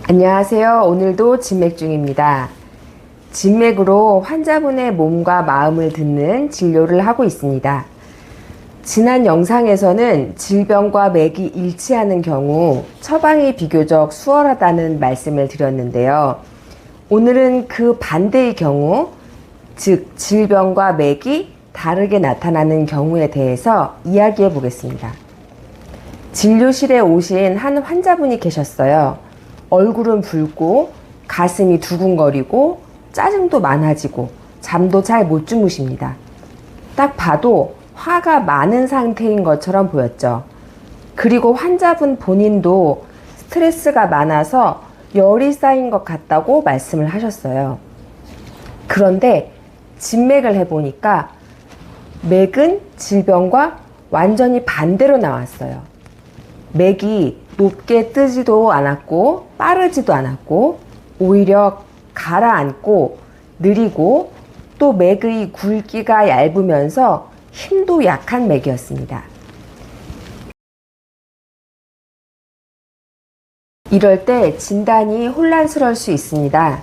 안녕하세요. 오늘도 진맥 중입니다. 진맥으로 환자분의 몸과 마음을 듣는 진료를 하고 있습니다. 지난 영상에서는 질병과 맥이 일치하는 경우 처방이 비교적 수월하다는 말씀을 드렸는데요. 오늘은 그 반대의 경우, 즉 질병과 맥이 다르게 나타나는 경우에 대해서 이야기해 보겠습니다. 진료실에 오신 한 환자분이 계셨어요. 얼굴은 붉고 가슴이 두근거리고 짜증도 많아지고 잠도 잘 못 주무십니다. 딱 봐도 화가 많은 상태인 것처럼 보였죠. 그리고 환자분 본인도 스트레스가 많아서 열이 쌓인 것 같다고 말씀을 하셨어요. 그런데 진맥을 해보니까 맥은 질병과 완전히 반대로 나왔어요. 맥이 높게 뜨지도 않았고 빠르지도 않았고 오히려 가라앉고 느리고 또 맥의 굵기가 얇으면서 힘도 약한 맥이었습니다. 이럴 때 진단이 혼란스러울 수 있습니다.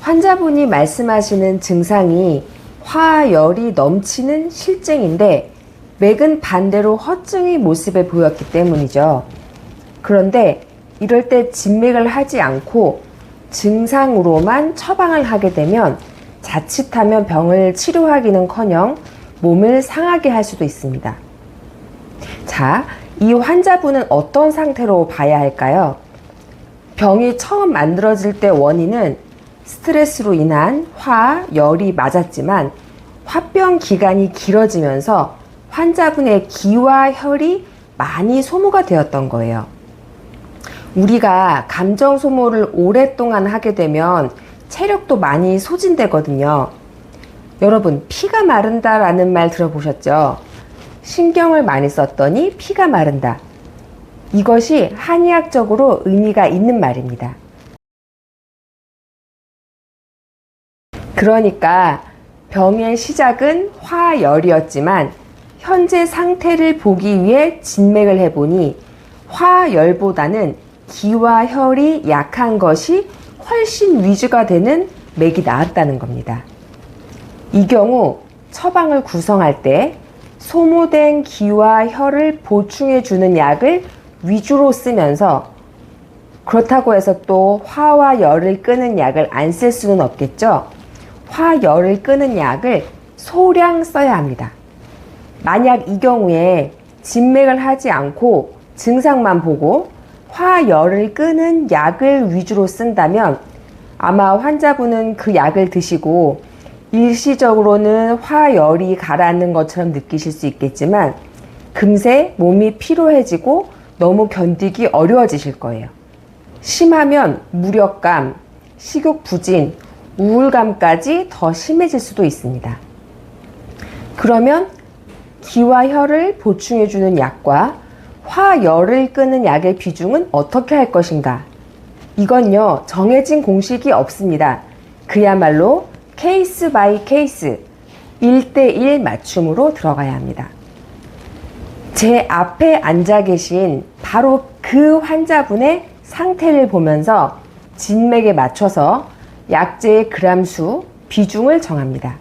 환자분이 말씀하시는 증상이 화열이 넘치는 실증인데 맥은 반대로 허증의 모습에 보였기 때문이죠. 그런데 이럴 때 진맥을 하지 않고 증상으로만 처방을 하게 되면 자칫하면 병을 치료하기는커녕 몸을 상하게 할 수도 있습니다. 자, 이 환자분은 어떤 상태로 봐야 할까요? 병이 처음 만들어질 때 원인은 스트레스로 인한 화, 열이 맞았지만 화병 기간이 길어지면서 환자분의 기와 혈이 많이 소모가 되었던 거예요. 우리가 감정 소모를 오랫동안 하게 되면 체력도 많이 소진되거든요. 여러분, 피가 마른다라는 말 들어보셨죠? 신경을 많이 썼더니 피가 마른다. 이것이 한의학적으로 의미가 있는 말입니다. 그러니까 병의 시작은 화열이었지만 현재 상태를 보기 위해 진맥을 해보니 화열보다는 기와 혈이 약한 것이 훨씬 위주가 되는 맥이 나았다는 겁니다. 이 경우 처방을 구성할 때 소모된 기와 혈을 보충해 주는 약을 위주로 쓰면서, 그렇다고 해서 또 화와 열을 끄는 약을 안 쓸 수는 없겠죠. 화열을 끄는 약을 소량 써야 합니다. 만약 이 경우에 진맥을 하지 않고 증상만 보고 화열을 끄는 약을 위주로 쓴다면 아마 환자분은 그 약을 드시고 일시적으로는 화열이 가라앉는 것처럼 느끼실 수 있겠지만 금세 몸이 피로해지고 너무 견디기 어려워지실 거예요. 심하면 무력감, 식욕 부진, 우울감까지 더 심해질 수도 있습니다. 그러면 기와 혈을 보충해주는 약과 화열을 끄는 약의 비중은 어떻게 할 것인가? 이건요, 정해진 공식이 없습니다. 그야말로 케이스 바이 케이스, 1대1 맞춤으로 들어가야 합니다. 제 앞에 앉아 계신 바로 그 환자분의 상태를 보면서 진맥에 맞춰서 약제의 그람수, 비중을 정합니다.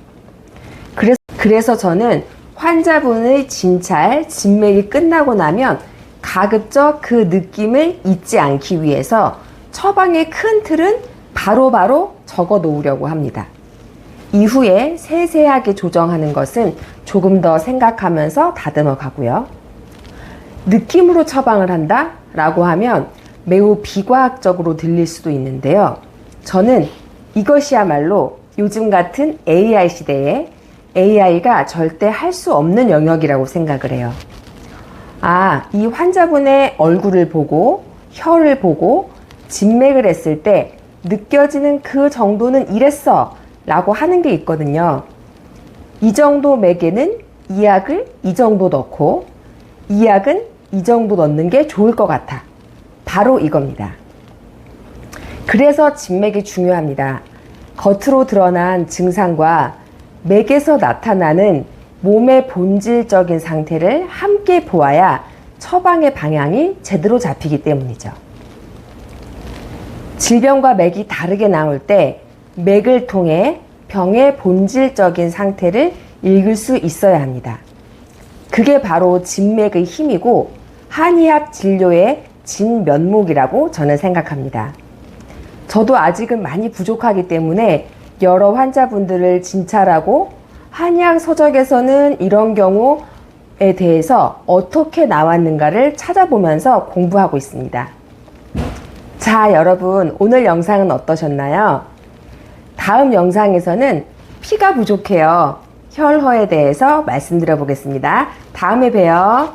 그래서 저는 환자분의 진찰, 진맥이 끝나고 나면 가급적 그 느낌을 잊지 않기 위해서 처방의 큰 틀은 바로바로 적어 놓으려고 합니다. 이후에 세세하게 조정하는 것은 조금 더 생각하면서 다듬어 가고요. 느낌으로 처방을 한다? 라고 하면 매우 비과학적으로 들릴 수도 있는데요. 저는 이것이야말로 요즘 같은 AI 시대에 AI가 절대 할 수 없는 영역이라고 생각을 해요. 아, 이 환자분의 얼굴을 보고 혀를 보고 진맥을 했을 때 느껴지는 그 정도는 이랬어 라고 하는 게 있거든요. 이 정도 맥에는 이 약을 이 정도 넣고 이 약은 이 정도 넣는 게 좋을 것 같아. 바로 이겁니다. 그래서 진맥이 중요합니다. 겉으로 드러난 증상과 맥에서 나타나는 몸의 본질적인 상태를 함께 보아야 처방의 방향이 제대로 잡히기 때문이죠. 질병과 맥이 다르게 나올 때 맥을 통해 병의 본질적인 상태를 읽을 수 있어야 합니다. 그게 바로 진맥의 힘이고 한의학 진료의 진면목이라고 저는 생각합니다. 저도 아직은 많이 부족하기 때문에 여러 환자분들을 진찰하고 한의학 서적에서는 이런 경우에 대해서 어떻게 나왔는가를 찾아보면서 공부하고 있습니다. 자, 여러분, 오늘 영상은 어떠셨나요? 다음 영상에서는 피가 부족해요. 혈허에 대해서 말씀드려 보겠습니다. 다음에 봬요.